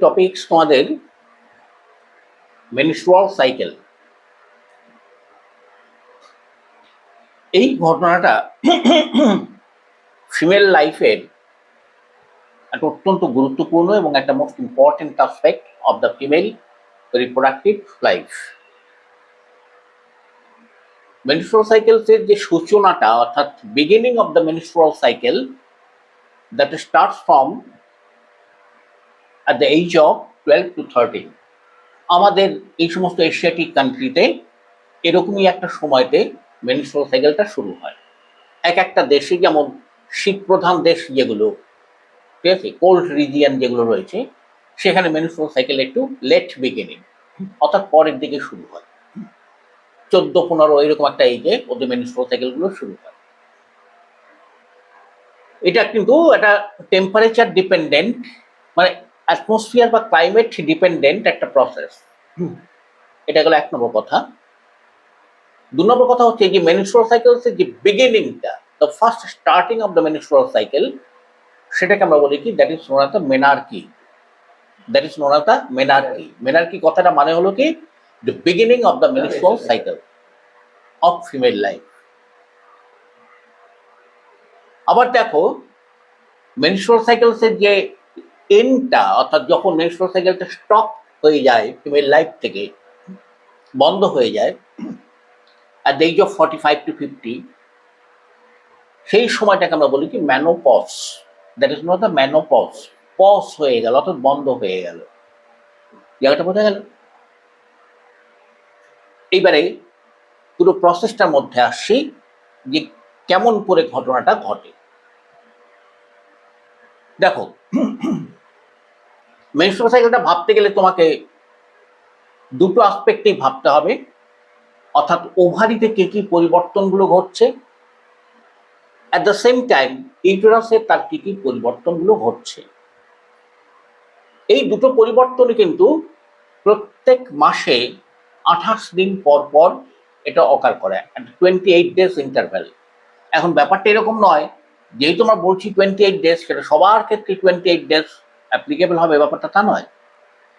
Topics তোমাদের menstrual cycle. এই ঘটনাটা ফিমেল লাইফের একটা অত্যন্ত গুরুত্বপূর্ণ এবং একটা most important aspect of the female reproductive life. Menstrual সাইকেলসের যে সূচনাটা অর্থাৎ beginning of the menstrual cycle that starts from at the age of 12 to 13। আমাদের এই সমস্ত এশিয়াটিক কান্ট্রিতে এরকমই একটা সময়তে মেনস্ট্রুয়াল সাইকেলটা শুরু হয়। এক একটা দেশে যেমন শীত প্রধান দেশ যেগুলো, ঠিক আছে, কোল্ড রিজিয়ন যেগুলো রয়েছে, সেখানে মেনস্ট্রুয়াল সাইকেল একটু লেট বিগিনিং অর্থাৎ পরের দিকে শুরু হয়। 14-15 এরকম একটা এজে ওদের মেনস্ট্রুয়াল সাইকেলগুলো শুরু হয়। এটা কিন্তু একটা টেম্পারেচার ডিপেন্ডেন্ট, মানে অ্যাটমসফিয়ার বা ক্লাইমেট ডিপেন্ডেন্ট একটা প্রসেস। এটা গেল 1 নম্বর কথা। 2 নম্বর কথা হচ্ছে যে মেনস্ট্রুয়াল সাইকেলসের যে বিগিনিংটা, the first starting of the menstrual cycle, সেটাকে আমরা বলি কি, that is known as the menarche. That is known as the menarche. Menarche কথাটা মানে হলো কি, the beginning of the menstrual cycle of female life. আবার দেখো, মেনস্ট্রুয়াল সাইকেলসের যে এন্ডটা, অর্থাৎ যখন মেনস্ট্রুয়াল সাইকেলটা স্টপ হয়ে যায় ফিমেল লাইফ থেকে, বন্ধ হয়ে যায় at the age of 45 to 50, সেই সময়টাকে আমরা বলি কি menopause. That is not the menopause. Pause হয়ে গেল অর্থাৎ বন্ধ হয়ে গেল। জায়গাটা বোঝা গেল? এইবারে পুরো প্রসেসটার মধ্যে আসছি যে কেমন করে ঘটনাটা ঘটে। দেখো, মেনস্ট্রুয়াল সাইকেলটা ভাবতে গেলে তোমাকে দুটো আসপেক্টেই ভাবতে হবে, অর্থাৎ ওভারিতে কি কি পরিবর্তনগুলো ঘটছে, অ্যাট দ্য সেম টাইম ইউটেরাসে তার কি কি পরিবর্তনগুলো ঘটছে। এই দুটো পরিবর্তনই কিন্তু প্রত্যেক মাসে 28 দিন পর পর এটা অকার করে, 28 ডেজ ইন্টারভ্যাল। এখন ব্যাপারটা এরকম নয়, যেহেতু আমরা বলছি 28 ডেজ, সেটা সবার ক্ষেত্রে 28 ডেজ অ্যাপ্লিকেবল হবে ব্যাপারটা তা নয়।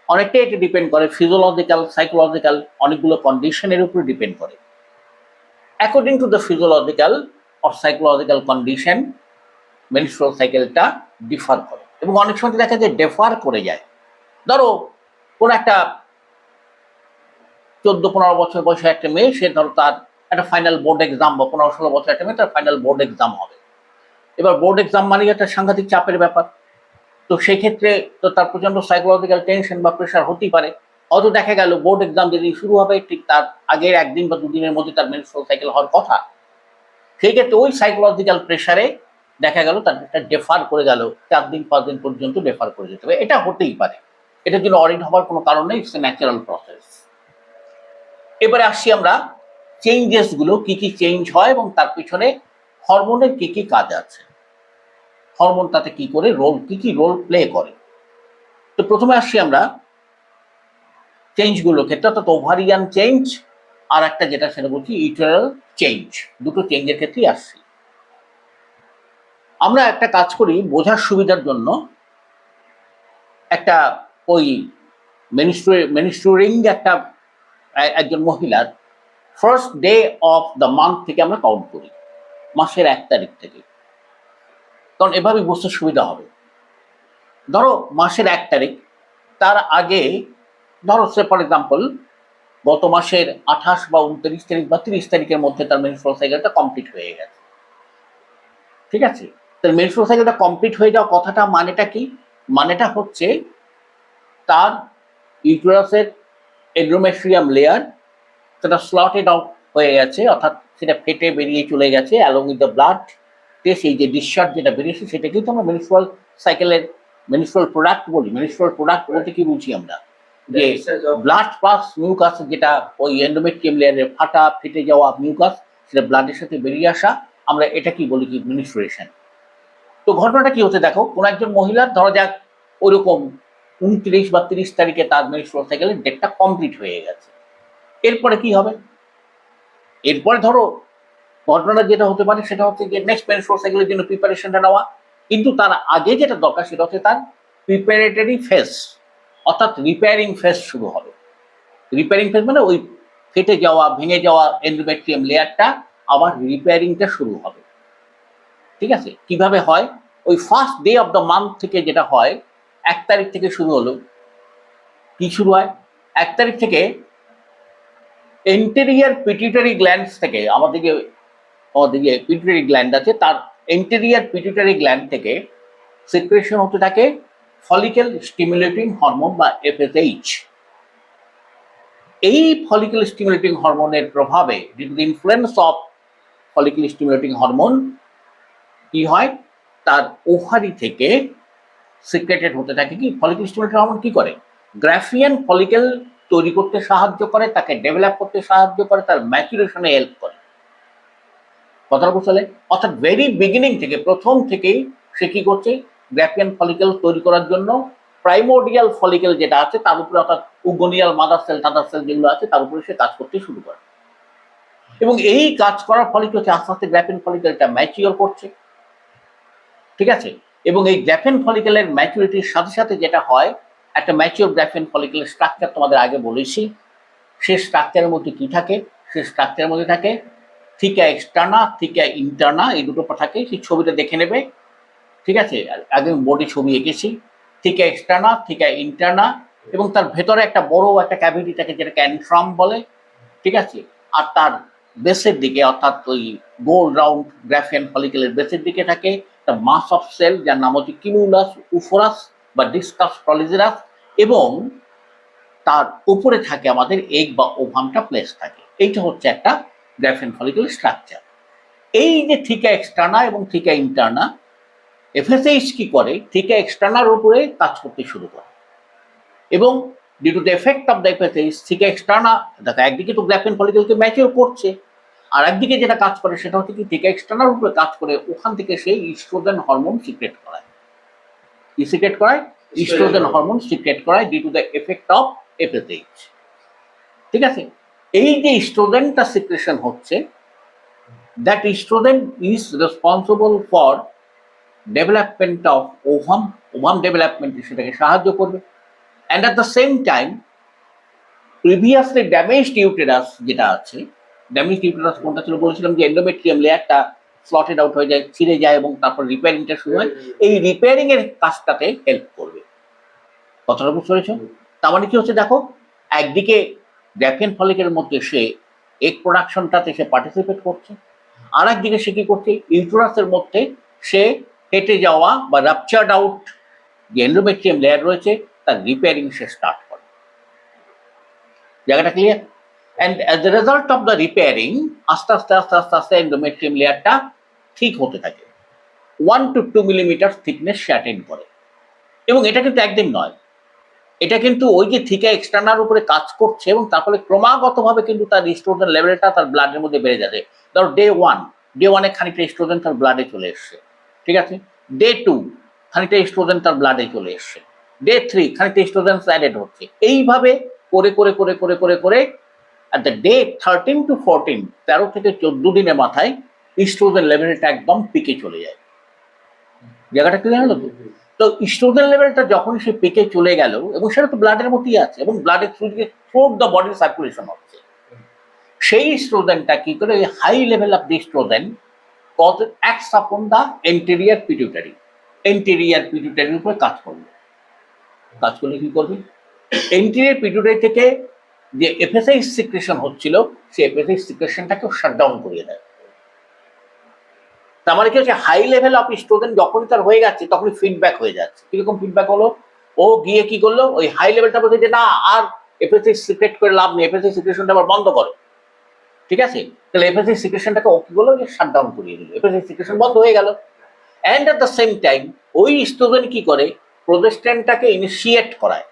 অনেকটাই এটা ডিপেন্ড করে ফিজিওলজিক্যাল, সাইকোলজিক্যাল অনেকগুলো কন্ডিশনের উপর ডিপেন্ড করে। According to the physiological or psychological condition menstrual সাইকেলটা ডিফার করে, এবং অনেক সময় দেখা যায় ডেফার করে যায়। ধরো কোন একটা 14-15 বছর বয়সে একটা মেয়ে, সে ধরো তার একটা ফাইনাল বোর্ড এক্সাম, বা 15-16 বছর একটা মেয়ে তার ফাইনাল বোর্ড এক্সাম হবে। এবার বোর্ড এক্সাম মানে একটা সাংঘাতিক চাপের ব্যাপার। তো সেই ক্ষেত্রে তো তার প্রচন্ড সাইকোলজিক্যাল টেনশন বা প্রেশার হতেই পারে। হয়তো দেখা গেল বোর্ড এক্সাম যেদিন শুরু হবে ঠিক তার আগের 1 দিন বা 2 দিনের মধ্যে তার মেনস্ট্রুয়াল সাইকেল হওয়ার কথা। সেই ক্ষেত্রে ওই সাইকোলজিক্যাল প্রেশারে দেখা গেল তার একটা ডেফার করে গেল, 4 দিন 5 দিন পর্যন্ত ডেফার করে যেতে হবে। এটা হতেই পারে, এটার জন্য অরিড হওয়ার কোনো কারণ নেই, ইটস এ ন্যাচারাল প্রসেস। এবারে আসছি আমরা চেঞ্জেস গুলো, কি কি চেঞ্জ হয় এবং তার পিছনে হরমোনের কি কি কাজ আছে, হরমোন তাতে কি করে রোল, কি কি রোল প্লে করে। তো প্রথমে আসছি আমরা চেঞ্জগুলোর ক্ষেত্রে, অর্থাৎ ওভারিয়ান চেঞ্জ আর একটা যেটা সেটা বলছি ইউটেরাল চেঞ্জ। দুটো চেঞ্জের ক্ষেত্রেই আসছি। আমরা একটা কাজ করি বোঝার সুবিধার জন্য, একটা ওই মেনস্ট্রুইং একটা একজন মহিলার first day of the month থেকে আমরা কাউন্ট করি, মাসের 1 তারিখ থেকে, কারণ এভাবে বুঝতে সুবিধা হবে। ধরো মাসের 1 তারিখ, তার আগে ধরো সে ফর এক্সাম্পল গত মাসের 28 বা 29 তারিখ বা 30 তারিখের মধ্যে তার মেনস্ট্রুয়াল সাইকেলটা কমপ্লিট হয়ে গেছে। ঠিক আছে, তার মেনস্ট্রুয়াল সাইকেলটা কমপ্লিট হয়ে যাওয়া কথাটা মানেটা কি? মানেটা হচ্ছে তার ইউটেরাসের এন্ডোমেট্রিয়াম লেয়ার সেটা স্লটেড আউট হয়ে গেছে, অর্থাৎ সেটা ফেটে বেরিয়ে চলে গেছে অ্যালং উইথ দ্য ব্লাড। সেই যে ডিসচার্জ যেটা বেরিয়েছে সেটা কিন্তু আমরা মেনস্ট্রুয়াল সাইকেলের মেনস্ট্রুয়াল প্রোডাক্ট বলি। মেনস্ট্রুয়াল প্রোডাক্ট বলতে কি বুঝি আমরা, যে ব্লাড প্লাস মিউকাস, যেটা ওই এন্ডোমেট্রিয়াম লেয়ারের ফাটা ফেটে যাওয়া মিউকাস, সেটা ব্লাডের সাথে বেরিয়ে আসা, আমরা এটা কি বলি কি মেনস্ট্রুয়েশন। তো ঘটনাটা কি হচ্ছে দেখো, কোন একজন মহিলার ধরা যাক ওইরকম 29 বা 30 তারিখে তার মেনস্ট্রুয়াল সাইকেলের ডেটটা কমপ্লিট হয়ে গেছে। এরপরে কি হবে? এরপরে ধরো ঘটনাটা যেটা হতে পারে সেটা হচ্ছে যে নেক্সট মেনস্ট্রুয়াল সাইকেলের জন্য প্রিপারেশনটা নেওয়া, কিন্তু তার আগে যেটা দরকার সেটা হচ্ছে তার প্রিপারেটরি ফেজ, অর্থাৎ রিপেয়ারিং ফেজ শুরু হবে। রিপেয়ারিং ফেজ মানে ওই ফেটে যাওয়া ভেঙে যাওয়া এন্ডোমেট্রিয়াম লেয়ারটা আবার রিপেয়ারিংটা শুরু হবে। ঠিক আছে, কিভাবে হয়? ওই first day of the month থেকে যেটা হয়, 1 তারিখ থেকে শুরু হলো। কি শুরু হয়? 1 তারিখ থেকে এন্টেরিয়ার পিটুইটারি গ্ল্যান্ডস থেকে আমাদের যে পিটুইটারি গ্ল্যান্ড আছে তার এন্টেরিয়ার পিটুইটারি গ্ল্যান্ড থেকে সিক্রেশন হতে থাকে ফলিকেল স্টিমুলেটিং হরমোন বা এফএসএইচ। এই ফলিকেল স্টিমুলেটিং হরমোনের প্রভাবে due to the influence of follicle stimulating hormone কি হয়, তার ওভারি থেকে সিক্রেটেড হতে থাকে কি ফলিকেল স্টিমুলেটিং হরমোন কি করে, গ্রাফিয়ান ফলিকেল তৈরি করতে সাহায্য করে, তাকে ডেভেলপ করতে সাহায্য করে, তার ম্যাচুরেশনে হেল্প করে। কথাটা বুঝতে? অর্থাৎ ভেরি বিগিনিং থেকে, প্রথম থেকেই সে কি করছে, গ্রাফিয়ান ফলিকেল তৈরি করার জন্য প্রাইমোডিয়াল ফলিকেল যেটা আছে তার উপরে, অর্থাৎ উগোনিয়াল মাদার সেল টাদার সেল যেগুলো আছে তার উপরে সে কাজ করতে শুরু করে। এবং এই কাজ করার ফলে কি হচ্ছে, আস্তে আস্তে গ্রাফিয়ান ফলিকেলটা ম্যাচিওর করছে। ঠিক আছে, এবং এই গ্রাফিয়ান ফলিকেলের ম্যাচুরিটির সাথে সাথে যেটা হয়, একটা ম্যাচিওর গ্রাফিয়ান ফলিকেলের স্ট্রাকচার তোমাদের আগে বলেছি। সে স্ট্রাকচারের মধ্যে কি থাকে, সে স্ট্রাকচারের মধ্যে থাকে থিকা এক্সটার্না, থিকা ইন্টারনা, এই দুটো থাকে। সেই ছবিটা দেখে নেবে। ঠিক আছে, আগে বডি ছবি এঁকেছি। থিকা এক্সটার্না, থিকা ইন্টারনা, এবং তার ভেতরে একটা বড় একটা ক্যাভিটি থাকে যেটাকে অ্যান্ট্রাম বলে। ঠিক আছে, আর তার বেসের দিকে, অর্থাৎ ওই গোল রাউন্ড গ্রাফিয়ান ফলিকেলের বেসের দিকে থাকে একটা মাস অফ সেল যার নাম হচ্ছে কিউমুলাস উফোরাস বা ডিসকাস প্রলিজেরাস, এবং তার উপরে থাকে আমাদের এগ বা ওভামটা প্লেস থাকে। এইটা হচ্ছে একটা গ্রাফিয়ান ফলিকেলের স্ট্রাকচার। এই যে থিকা এক্সটার্না এবং থিকা ইন্টারনা, এফএসএইচ কি করে, থিকা এক্সটার্নার উপরে কাজ করতে শুরু করে, এবং due to the effect of the FSH theca externa, দেখো একদিকে তো গ্রাফিয়ান ফলিকেলকে ম্যাচিওর করছে, আর একদিকে যেটা কাজ করে সেটা হচ্ছে কি থিকা এক্সটার্নার উপরে কাজ করে ওখান থেকে সেই ইস্ট্রোজেন হরমোন সিক্রেট করায়। কি সিক্রেট করায়? ইস্ট্রোজেন হরমোন সিক্রেট করায় due to the effect of FSH. ঠিক আছে, এই যে ইস্ট্রোজেনটা সিক্রেশন হচ্ছে, that estrogen is responsible for development of ovum development সেটাকে সাহায্য করবে, and at the same time previously damaged uterus যেটা আছে, ড্যামেজড ইউটেরাস কোনটা ছিল বলেছিলাম, যে এন্ডোমেট্রিয়াম লেয়ারটা স্লটেড আউট হয়ে যায়, ছিঁড়ে যায়, এবং তারপর রিপেয়ারিংটা শুরু হয়। এই রিপেয়ারিং এর কাজটাতে হেল্প করবে। কথাটা বুঝতে পেরেছো? তার মানে কি হচ্ছে, দেখো একদিকে গ্রাফিয়ান ফলিকেলের মধ্যে সে এগ প্রোডাকশনটাতে সে পার্টিসিপেট করছে, আর একদিকে সে কি করছে, ইউটেরাসের মধ্যে সে হেঁটে যাওয়া বা রাপচার্ড আউট যে এন্ডোমেট্রিয়াম লেয়ার রয়েছে তার রিপেয়ারিং সে স্টার্ট করে। জায়গাটা clear? And as the result of the repairing আস্তে আস্তে আস্তে আস্তে আস্তে এন্ডোমেট্রিয়াম লেয়ারটা ঠিক হতে থাকে, 1 to 2 millimetre thickness say attend করে। এবং এটা কিন্তু একদিন নয়, এটা কিন্তু ওই যে থিকা এক্সটার্নার উপরে কাজ করছে, এবং তারপরে ক্রমাগতভাবে কিন্তু তার ইস্ট্রোজেন লেভেলটা তার ব্লাডের মধ্যে বেড়ে যাবে। ধরো ডে ওয়ানে খানিকটা ইস্ট্রোজেন তার ব্লাডে চলে এসছে। ঠিক আছে, ডে 2 খানিকটা ইস্ট্রোজেন তার ব্লাডে চলে এসছে, ডে 3 খানিকটা ইস্ট্রোজেন অ্যাডেড হচ্ছে। এইভাবে করে করে করে করে করে করে at the day 13 to 14, 13 থেকে 14 দিনের মাথায় ইস্ট্রোজেন লেভেলটা একদম পিকে চলে যায়। জায়গাটা ক্লিয়ার হলো তো? তো ইস্ট্রোজেন লেভেলটা যখন সে পিকে চলে গেল, এবং সেটা তো ব্লাডের মধ্যেই আছে, এবং ব্লাডের থ্রু দিয়ে থ্রুআউট দ্য বডির সার্কুলেশন হচ্ছে, সেই ইস্ট্রোজেনটা কি করে, high level of the estrogen acts upon the anterior pituitary, anterior পিটুইটারির উপরে কাজ করবে। কাজ করলে কি করবে, এন্টেরিয়ার পিটুইটারি থেকে যে এফএসএইচ সিক্রেশন হচ্ছিল, সেই এফএসএইচ সিক্রেশনটাকে শাটডাউন করিয়ে দেয়। তার মানে কি হচ্ছে, হাই লেভেল অফ ইস্ট্রোজেন যখনই তার হয়ে যাচ্ছে তখনই ফিডব্যাক হয়ে যাচ্ছে। কিরকম ফিডব্যাক হলো, ও গিয়ে কি করলো, ওই হাই লেভেলটা বলছে যে না, আর এফএসএইচ সিক্রেট করে লাভ নেই, এফএসএইচ সিক্রেশনটা আবার বন্ধ করো। ঠিক আছে, তাহলে এফএসএইচ সিক্রেশনটাকে ও কি করলো, যে শাটডাউন করিয়ে দিল, এফএসএইচ সিক্রেশন বন্ধ হয়ে গেল। And at the same time ওই ইস্ট্রোজেন কি করে, প্রোজেস্টেরনটাকে ইনিশিয়েট করায়,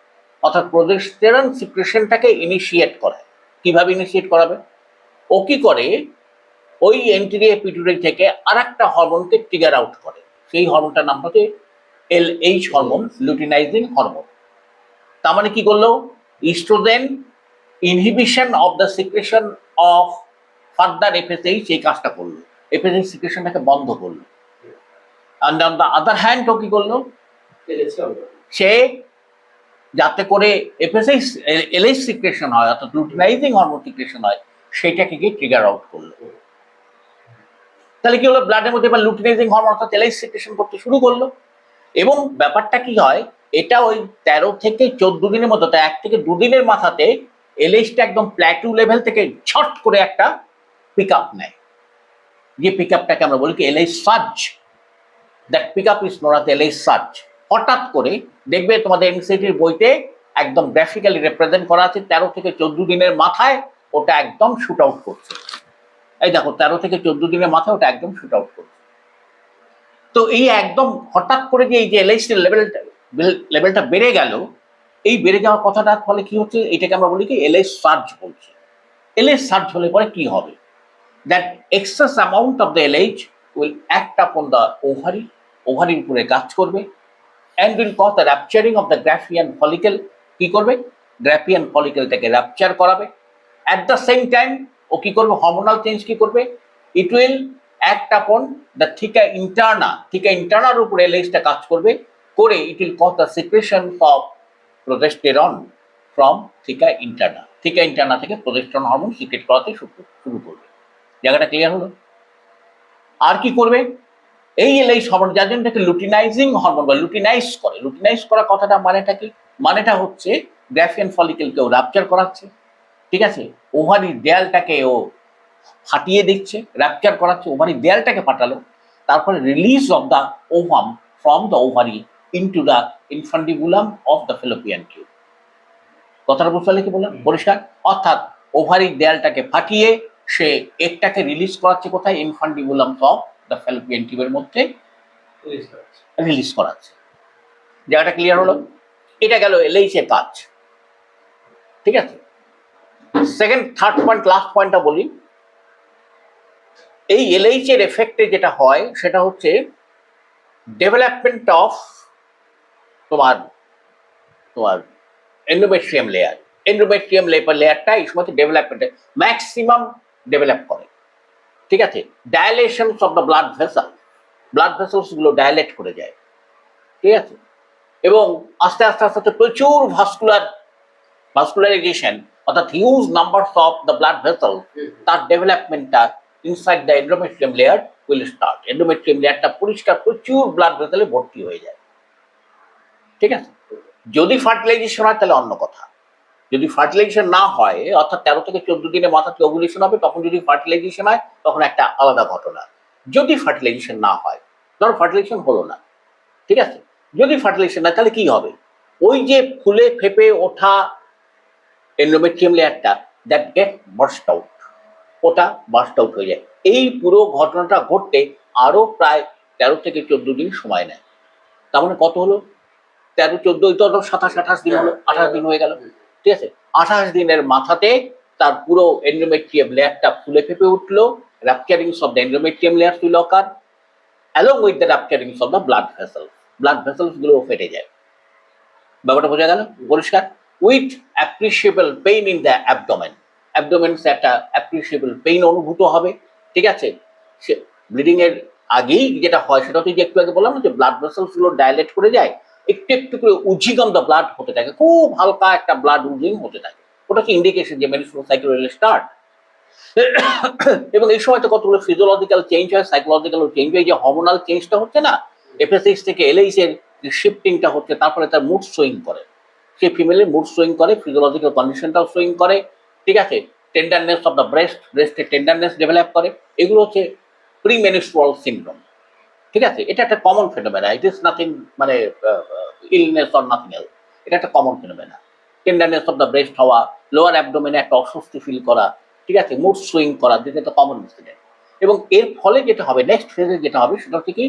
অর্থাৎ প্রোজেস্টেরন সিক্রেশনটাকে ইনিশিয়েট করায়। কিভাবে ইনিশিয়েট করাবে, ও কি করে, ওই এন্টেরিয়র পিটুইটারি থেকে আর একটা হরমোনকে ট্রিগার আউট করে। সেই হরমোনটার নাম হচ্ছে LH হরমোন, লুটিনাইজিং হরমোন। তার মানে কি করলো, estrogen inhibition of the secretion of further FSH, এই কাজটা করলো, এফএসএইচ সিক্রেশনটাকে বন্ধ করলো। And on the other hand ও কি করলো, সে যাতে করে এফএসএইচ এলএইচ সিক্রেশন হয়, অর্থাৎ লুটিনাইজিং হরমোন সিক্রেশন হয়, সেইটাকে গিয়ে ট্রিগার আউট করলো। তাহলে কি হলো, ব্লাডের মধ্যে এবার লুটিনাইজিং হরমোন অর্থাৎ এলএইচ সিক্রেশন করতে শুরু করলো। এবং ব্যাপারটা কি হয়, এটা ওই 13 থেকে 14 দিনের মধ্যে, 1 থেকে 2 দিনের মাথাতে এলএইচটা একদম প্ল্যাটু লেভেল থেকে ছট করে একটা পিক আপ নেয়, যে পিক আপটাকে আমরা বলি কি LH surge. That peak up is known as LH surge. হঠাৎ করে দেখবে তোমাদের এনসিটির বইতে একদম গ্রাফিক্যালি রিপ্রেজেন্ট করা আছে, 13 থেকে 14 দিনের মাথায় ওটা একদম শুট আউট করছে। এই দেখো 13 থেকে 14 দিনের মাথায় ওটা একদম শুট আউট করছে। তো এই একদম হঠাৎ করে যে এই যে এলএইচ লেভেলটা বেড়ে গেল, এই বেড়ে যাওয়ার কথাটার ফলে কি হচ্ছে, এটাকে আমরা বলি কি এলএইচ সার্জ বলছি। এলএইচ সার্জ হলে পরে কি হবে, that excess amount of the LH will act upon the ওভারির উপরে কাজ করবে, and will cause the rupturing of the Graafian follicle। কি করবে, গ্রাফিয়ান ফলিকেলটাকে র্যাপচার করাবে। অ্যাট দ্য সেম টাইম ও কি করবে, হরমোনাল চেঞ্জ কি করবে, it will act upon the theca ইন্টারনার উপরে এলএইচটা কাজ করবে, করে it will cause the secretion of progesterone from theca interna থেকে প্রোজেস্টেরন হরমোন সিক্রেট করাতে শুরু করবে। জায়গাটা ক্লিয়ার হলো? আর কি করবে, এই এলএইচ হরমোন যার জন্য এটাকে লুটিনাইজিং হরমোন বা লুটিনাইজ করা কথাটা মানেটা কি, মানেটা হচ্ছে গ্রাফিয়ান ফলিকেলকেও রাপচার করাচ্ছে, ঠিক আছে, ওভারি দেয়ালটাকে ও ফাটিয়ে দিচ্ছে, রাপচার করাচ্ছে, ওভারি দেয়ালটাকে ফাটালো, তারপরে release of the ovum from the ovary into the infundibulum of the Fallopian tube. কথাটা বুঝতে পারলে কি বললাম, পরিষ্কার? অর্থাৎ ওভারি দেয়ালটাকে ফাটিয়ে সে একটাকে রিলিজ করাচ্ছে কোথায়, ইনফান্ডিবুলাম অফ দ্য ফ্যালোপিয়ান টিউবের মধ্যে রিলিজ করাচ্ছে। জায়গাটা ক্লিয়ার হলো? এটা গেল এলএইচ এর কাজ, ঠিক আছে। থার্ড পয়েন্ট, লাস্ট পয়েন্টটা বলি। এই এলএইচ এর এফেক্টে যেটা হয় সেটা হচ্ছে ডেভেলপমেন্ট অফ তোমার এন্ডোমেট্রিয়াম লেয়ারটা এই সময় ডেভেলপমেন্ট ম্যাক্সিমাম ডেভেলপ করে, ঠিক আছে। Dilation of the blood vessels গুলো ডায়ালেট করে যায়, ঠিক আছে। এবং আস্তে আস্তে প্রচুর ভাস্কুলারাইজেশন, অর্থাৎ huge numbers of the blood vessel, তার ডেভেলপমেন্টটা inside the endometrium layer will start. Endometrium লেয়ারটা পরিষ্কার প্রচুর ব্লাড ভেসেলে ভর্তি হয়ে যায়, ঠিক আছে। যদি ফার্টিলাইজেশন হয় তাহলে অন্য কথা। যদি ফার্টিলাইজেশন না হয়, অর্থাৎ 13 থেকে 14 দিনের মাথাতে ওভুলেশন হবে, তখন যদি ফার্টিলাইজেশন হয় তখন একটা আলাদা ঘটনা। যদি ফার্টিলাইজেশন না হয়, ধরো ফার্টিলাইজেশন হলো না, ঠিক আছে, যদি ফার্টিলাইজেশন না, তাহলে কি হবে, ওই যে ফুলে ফেপে ওঠা এন্ডোমেট্রিয়াম লেয়ারটা দ্যাট গেট বার্স্ট আউট, ওটা বার্স্ট আউট হয়ে যায়। এই পুরো ঘটনাটা ঘটতে আরো প্রায় 13 থেকে 14 দিন সময় নেয়। তার মানে কত হলো, 13, 14, 27, 28 দিন হলো, 28 দিন হয়ে গেল, ঠিক আছে। 28 দিনের মাথাতে তার পুরো এন্ডোমেট্রিয়াম লেয়ারটা ফুলে ফেপে উঠলো, rupturing of the endometrium layer will occur along with the rupturing of the blood vessels গুলো ফেটে যায়। ব্যাপারটা বোঝা গেল পরিষ্কার? With appreciable pain in the abdomen, একটা অ্যাপ্রিসিয়েবল পেইন অনুভূত হবে, ঠিক আছে। সে ব্লিডিং এর আগেই যেটা হয় সেটা হচ্ছে যে একটু আগে বললাম না, যে ব্লাড ভেসেলস গুলো ডাইলেট করে যায়, একটু করে উজিং অফ দ্য ব্লাড হতে থাকে, খুব হালকা একটা ব্লাড উজিং হতে থাকে, ওটা কি ইন্ডিকেশন যে মেনস্ট্রুয়াল সাইকেল উইল স্টার্ট। এবং এই সময় তো কতগুলো ফিজিওলজিক্যাল চেঞ্জ হয়, সাইকোলজিক্যাল চেঞ্জ হয়। যে হরমোনাল চেঞ্জটা হচ্ছে না, এফএসএইচ থেকে এলএইচ এর যে শিফটিংটা হচ্ছে, তারপরে তার মুড সুইং করে, সেই ফিমেলের মুড সুইং করে, ফিজিওলজিক্যাল কন্ডিশনটাও সুইং করে, ঠিক আছে। টেন্ডারনেস অফ দ্য ব্রেস্টে টেন্ডারনেস ডেভেলপ করে, এগুলো হচ্ছে প্রিমেনস্ট্রুয়াল সিনড্রোম, ঠিক আছে। এটা একটা common phenomena, it is nothing মানে ইলনেস অর নাথিং এলস, এটা একটা common phenomena. Tenderness of the breast হওয়া, লোয়ার অ্যাবডোমেনে একটা অস্বস্তি ফিল করা, ঠিক আছে, মুড সুইং করা, যেটা একটা কমন ইনসিডেন্ট। এবং এর ফলে যেটা হবে, নেক্সট ফেজে যেটা হবে সেটা হচ্ছে কি,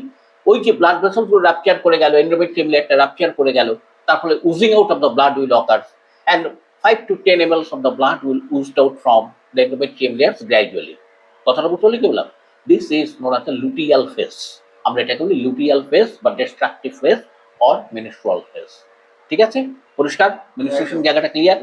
ওই যে ব্লাড ভেসেলসগুলো রাপচার করে গেল, এন্ডোমেট্রিয়াম লেয়ারটা রাপচার করে গেল, তার ফলে oozing out of the blood will occur, and 5 to 10 ml of the blood will oozed out from the endometrium layers gradually. কথাটা বুঝতে পারলে কি বললাম? This is known as the luteal phase. আমরা এটাকে বলি লুটিয়াল ফেজ বা destructive phase or menstrual phase, ঠিক আছে। পরিষ্কার? মেনস্ট্রুয়েশন জায়গাটা ক্লিয়ার?